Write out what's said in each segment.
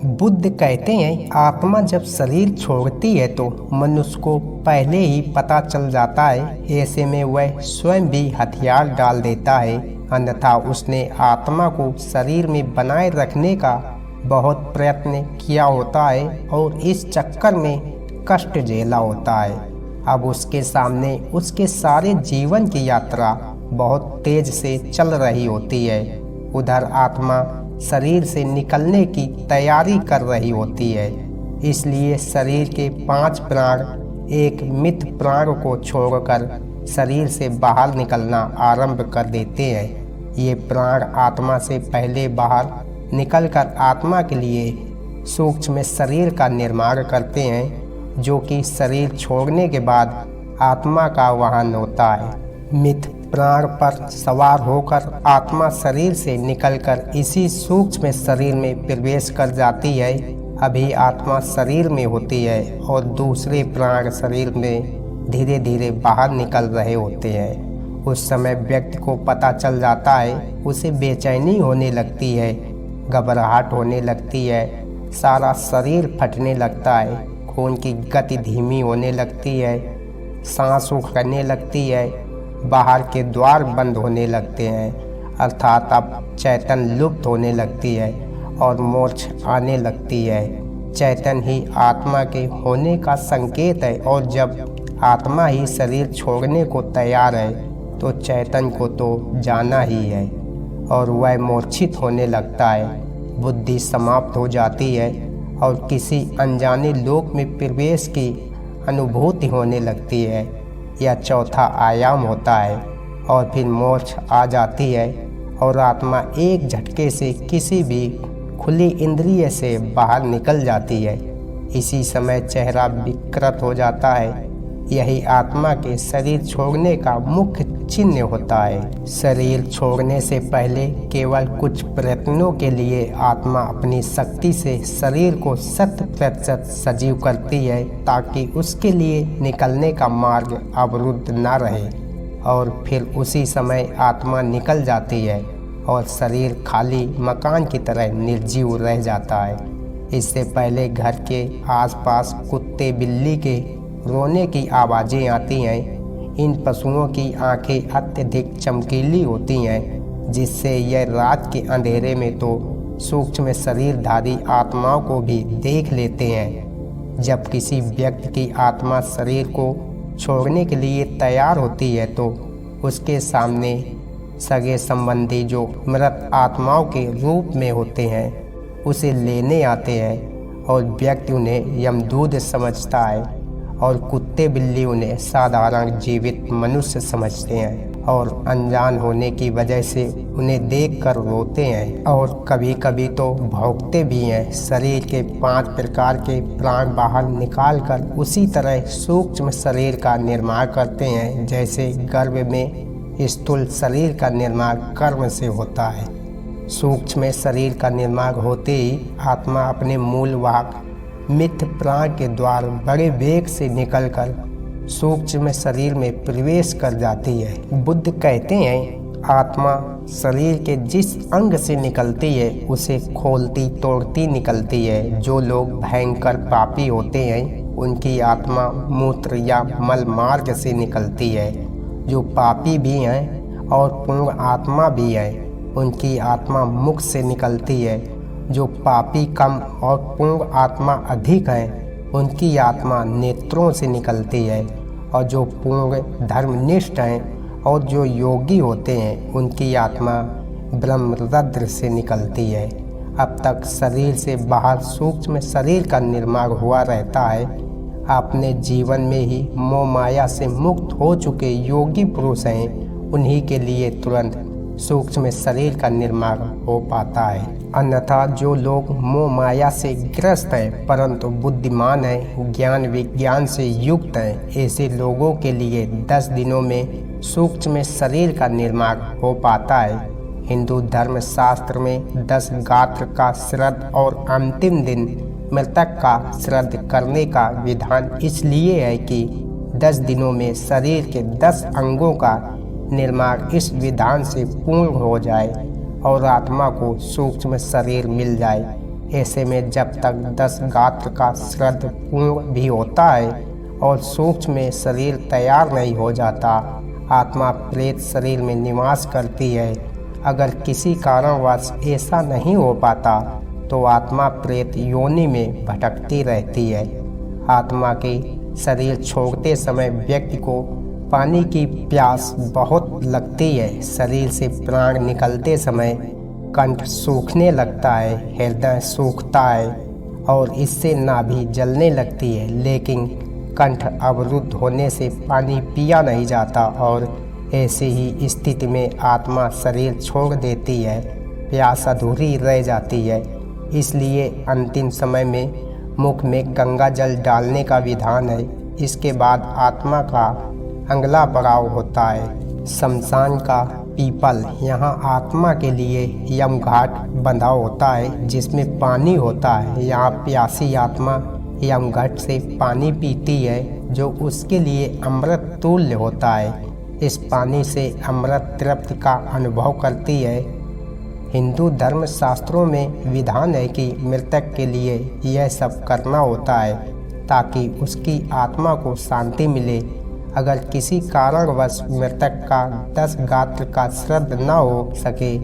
बुद्ध कहते हैं आत्मा जब शरीर छोड़ती है तो मनुष्य को पहले ही पता चल जाता है। ऐसे में वह स्वयं भी हथियार डाल देता है, अन्यथा उसने आत्मा को शरीर में बनाए रखने का बहुत प्रयत्न किया होता है और इस चक्कर में कष्ट झेला होता है। अब उसके सामने उसके सारे जीवन की यात्रा बहुत तेज से चल रही होती है। उधर आत्मा शरीर से निकलने की तैयारी कर रही होती है। इसलिए शरीर के 5 प्राण एक मिथ प्राण को छोड़कर शरीर से बाहर निकलना आरंभ कर देते हैं। ये प्राण आत्मा से पहले बाहर निकलकर आत्मा के लिए सूक्ष्म शरीर का निर्माण करते हैं, जो कि शरीर छोड़ने के बाद आत्मा का वाहन होता है। मिथ प्राण पर सवार होकर आत्मा शरीर से निकलकर इसी सूक्ष्म शरीर में प्रवेश कर जाती है। अभी आत्मा शरीर में होती है और दूसरे प्राण शरीर में धीरे धीरे बाहर निकल रहे होते हैं। उस समय व्यक्ति को पता चल जाता है, उसे बेचैनी होने लगती है, घबराहट होने लगती है, सारा शरीर फटने लगता है, खून की गति धीमी होने लगती है, सांस उखड़ने लगती है, बाहर के द्वार बंद होने लगते हैं, अर्थात अब चैतन लुप्त होने लगती है और मोक्ष आने लगती है। चैतन ही आत्मा के होने का संकेत है और जब आत्मा ही शरीर छोड़ने को तैयार है तो चैतन को तो जाना ही है और वह मूर्छित होने लगता है। बुद्धि समाप्त हो जाती है और किसी अनजाने लोक में प्रवेश की अनुभूति होने लगती है। यह चौथा आयाम होता है और फिर मोक्ष आ जाती है और आत्मा एक झटके से किसी भी खुली इंद्रिय से बाहर निकल जाती है। इसी समय चेहरा विकृत हो जाता है। यही आत्मा के शरीर छोड़ने का मुख्य चिन्ह होता है। शरीर छोड़ने से पहले केवल कुछ प्रयत्नों के लिए आत्मा अपनी शक्ति से शरीर को 100% सजीव करती है, ताकि उसके लिए निकलने का मार्ग अवरुद्ध न रहे। और फिर उसी समय आत्मा निकल जाती है और शरीर खाली मकान की तरह निर्जीव रह जाता है। इससे पहले घर के आसपास कुत्ते बिल्ली के रोने की आवाज़ें आती हैं। इन पशुओं की आंखें अत्यधिक चमकीली होती हैं, जिससे यह रात के अंधेरे में तो सूक्ष्म शरीरधारी आत्माओं को भी देख लेते हैं। जब किसी व्यक्ति की आत्मा शरीर को छोड़ने के लिए तैयार होती है तो उसके सामने सगे संबंधी जो मृत आत्माओं के रूप में होते हैं उसे लेने आते हैं और व्यक्ति उन्हें यमदूत समझता है और कुत्ते बिल्ली उन्हें साधारण जीवित मनुष्य समझते हैं और अनजान होने की वजह से उन्हें देखकर रोते हैं और कभी कभी तो भौंकते भी हैं। शरीर के 5 प्रकार के प्राण बाहर निकालकर उसी तरह सूक्ष्म शरीर का निर्माण करते हैं, जैसे गर्भ में स्थूल शरीर का निर्माण कर्म से होता है। सूक्ष्म शरीर का निर्माण होते ही आत्मा अपने मूल वाहक मिथ प्राण के द्वार बड़े वेग से निकलकर सूक्ष्म शरीर में प्रवेश कर जाती है। बुद्ध कहते हैं आत्मा शरीर के जिस अंग से निकलती है उसे खोलती तोड़ती निकलती है। जो लोग भयंकर पापी होते हैं उनकी आत्मा मूत्र या मल मार्ग से निकलती है। जो पापी भी हैं और पूर्ण आत्मा भी हैं उनकी आत्मा मुख से निकलती है। जो पापी कम और पूर्ण आत्मा अधिक हैं उनकी आत्मा नेत्रों से निकलती है। और जो पूर्ण धर्मनिष्ठ हैं और जो योगी होते हैं उनकी आत्मा ब्रह्मरंध्र से निकलती है। अब तक शरीर से बाहर सूक्ष्म शरीर का निर्माण हुआ रहता है। अपने जीवन में ही मोह माया से मुक्त हो चुके योगी पुरुष हैं, उन्हीं के लिए तुरंत सूक्ष्म शरीर का निर्माण हो पाता है। अन्यथा जो लोग मोह माया से ग्रस्त हैं परंतु बुद्धिमान हैं, ज्ञान विज्ञान से युक्त हैं, ऐसे लोगों के लिए 10 दिनों में सूक्ष्म शरीर का निर्माण हो पाता है। हिंदू धर्म शास्त्र में 10 गात्र का श्राद्ध और अंतिम दिन मृतक का श्राद्ध करने का विधान इसलिए है कि 10 दिनों में शरीर के 10 अंगों का निर्माण इस विधान से पूर्ण हो जाए और आत्मा को सूक्ष्म शरीर मिल जाए। ऐसे में जब तक 10 गात्र का श्राद्ध पूर्ण भी होता है और सूक्ष्म में शरीर तैयार नहीं हो जाता, आत्मा प्रेत शरीर में निवास करती है। अगर किसी कारणवश ऐसा नहीं हो पाता तो आत्मा प्रेत योनि में भटकती रहती है। आत्मा के शरीर छोड़ते समय व्यक्ति को पानी की प्यास बहुत लगती है। शरीर से प्राण निकलते समय कंठ सूखने लगता है, हृदय सूखता है और इससे नाभि जलने लगती है, लेकिन कंठ अवरुद्ध होने से पानी पिया नहीं जाता और ऐसी ही स्थिति में आत्मा शरीर छोड़ देती है, प्यास अधूरी रह जाती है। इसलिए अंतिम समय में मुख में गंगा जल डालने का विधान है। इसके बाद आत्मा का अगला पड़ाव होता है शमशान का पीपल। यहाँ आत्मा के लिए यमघाट बंधा होता है जिसमें पानी होता है। यहाँ प्यासी आत्मा यमघाट से पानी पीती है जो उसके लिए अमृत तुल्य होता है। इस पानी से अमृत तृप्ति का अनुभव करती है। हिंदू धर्म शास्त्रों में विधान है कि मृतक के लिए यह सब करना होता है ताकि उसकी आत्मा को शांति मिले। अगर किसी कारणवश मृतक का 10 गात्र का श्राद्ध न हो सके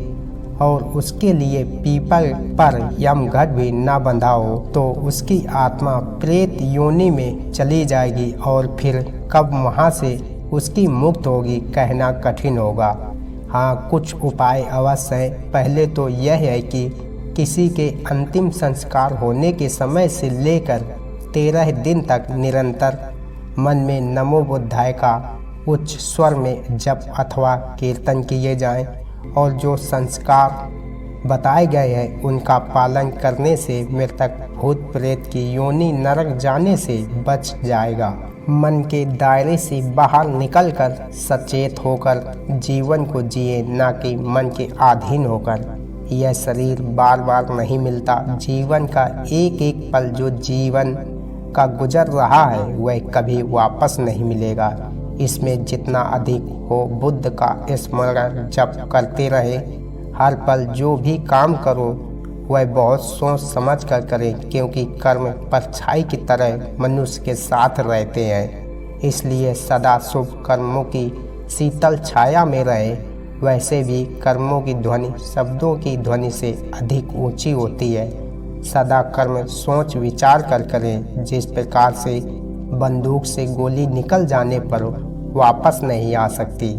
और उसके लिए पीपल पर यमघट भी न बंधा हो तो उसकी आत्मा प्रेत योनि में चली जाएगी और फिर कब वहाँ से उसकी मुक्त होगी कहना कठिन होगा। हाँ, कुछ उपाय अवश्य हैं। पहले तो यह है कि किसी के अंतिम संस्कार होने के समय से लेकर 13 दिन तक निरंतर मन में नमो बुद्धाय का उच्च स्वर में जप अथवा कीर्तन किए जाएं और जो संस्कार बताए गए हैं उनका पालन करने से मृतक भूत प्रेत की योनि नरक जाने से बच जाएगा। मन के दायरे से बाहर निकलकर सचेत होकर जीवन को जिए, ना कि मन के अधीन होकर। यह शरीर बार बार नहीं मिलता। जीवन का एक एक पल जो जीवन का गुजर रहा है वह कभी वापस नहीं मिलेगा। इसमें जितना अधिक हो बुद्ध का स्मरण जप करते रहे। हर पल जो भी काम करो वह बहुत सोच समझ कर करें, क्योंकि कर्म परछाई की तरह मनुष्य के साथ रहते हैं। इसलिए सदा शुभ कर्मों की शीतल छाया में रहे। वैसे भी कर्मों की ध्वनि शब्दों की ध्वनि से अधिक ऊंची होती है। सदा कर्म सोच विचार कर करें। जिस प्रकार से बंदूक से गोली निकल जाने पर वापस नहीं आ सकती,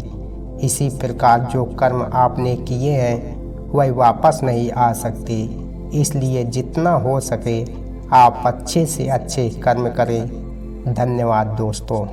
इसी प्रकार जो कर्म आपने किए हैं वह वापस नहीं आ सकती। इसलिए जितना हो सके आप अच्छे से अच्छे कर्म करें। धन्यवाद दोस्तों।